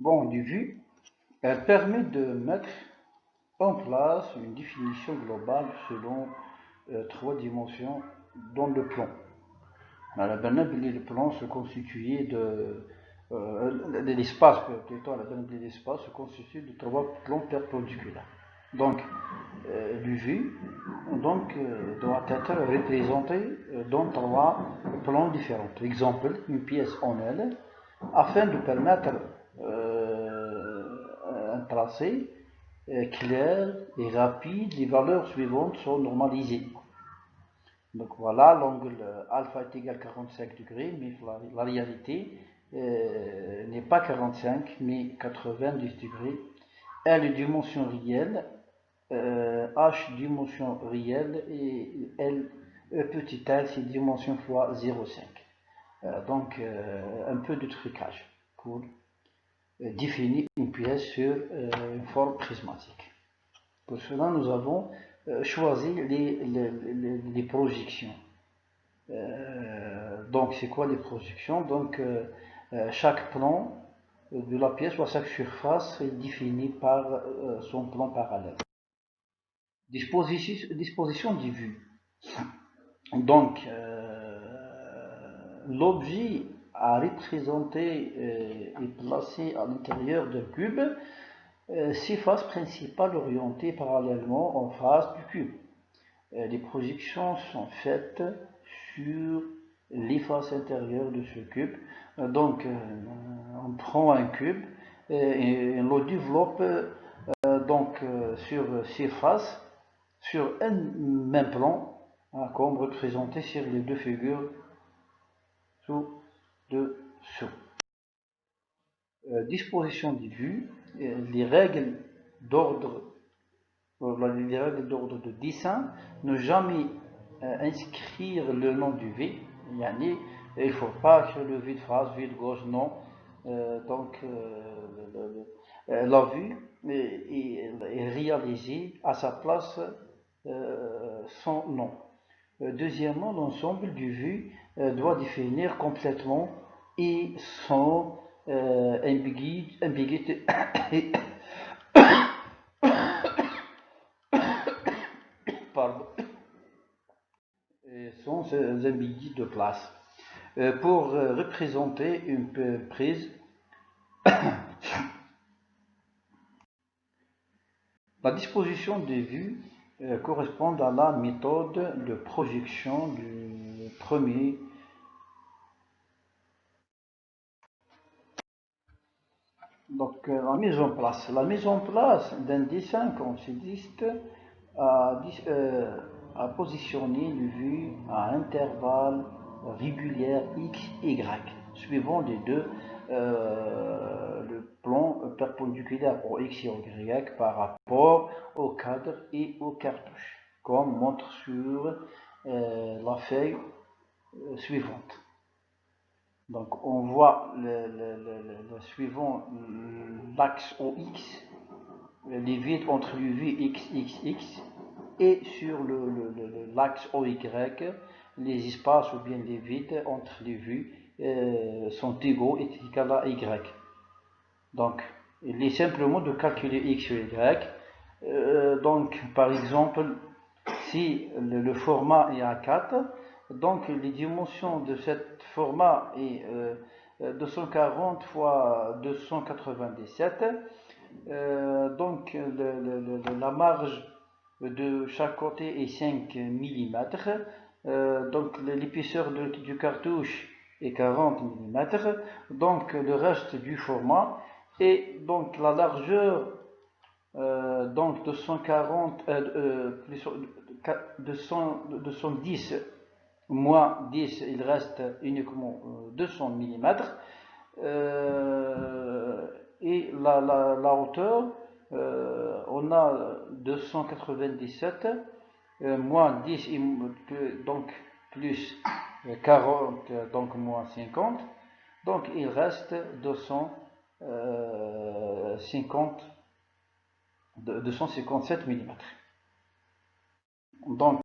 Bon, du vue, elle permet de mettre en place une définition globale selon trois dimensions dans le plan. Le plan se constituait l'espace plutôt, l'espace se constitue de trois plans perpendiculaires. Donc, le vue doit être représenté dans trois plans différents. Exemple, une pièce en L, afin de permettre un tracé clair et rapide, les valeurs suivantes sont normalisées. Donc voilà, l'angle alpha est égal à 45 degrés, mais la réalité n'est pas 45, mais 90 degrés. L dimension réelle, H dimension réelle et L petit l c'est dimension fois 0,5. Donc un peu de trucage pour définir une pièce sur une forme prismatique. Pour cela, nous avons choisi les projections. Donc, c'est quoi les projections? Donc, chaque plan de la pièce ou chaque surface est définie par son plan parallèle. Disposition des vues. Donc, l'objet à représenter et placé à l'intérieur d'un cube, ses faces principales orientées parallèlement en face du cube. Les projections sont faites sur les faces intérieures de ce cube. Donc, on prend un cube et on le développe sur ses faces, sur un même plan, comme représenté sur les deux figures sous-dessous. Disposition des vues, les règles d'ordre de dessin, ne jamais inscrire le nom du vide. Il ne faut pas que le vide phrase, vide gauche, non. La vue est réalisée à sa place sans nom. Deuxièmement, l'ensemble du vu doit définir complètement et sans ambiguïté pardon, sans ambiguïté de place. Pour représenter une prise, la disposition des vues correspond à la méthode de projection du premier. Donc, la mise en place. La mise en place d'un dessin consiste à, à positionner le vue à intervalles réguliers x, y, suivant les deux le plan perpendiculaire au x et au y par rapport au cadre et aux cartouches, comme montre sur la feuille suivante. Donc on voit le suivant l'axe OX, les vides entre le V X, X, X, et sur l'axe OY, les espaces ou bien les vides entre les vues sont égaux et égaux à Y. Donc il est simplement de calculer X et Y. Donc par exemple, si le format est A4, donc les dimensions de ce format est 240 fois 297. Donc la marge de chaque côté est 5 mm. Donc l'épaisseur du cartouche est 40 mm. Donc le reste du format et donc la largeur donc 240 210 moins 10, il reste uniquement 200 mm. Et la hauteur, on a 297 moins 10 donc plus 40 donc moins 50, donc il reste 257 mm. Donc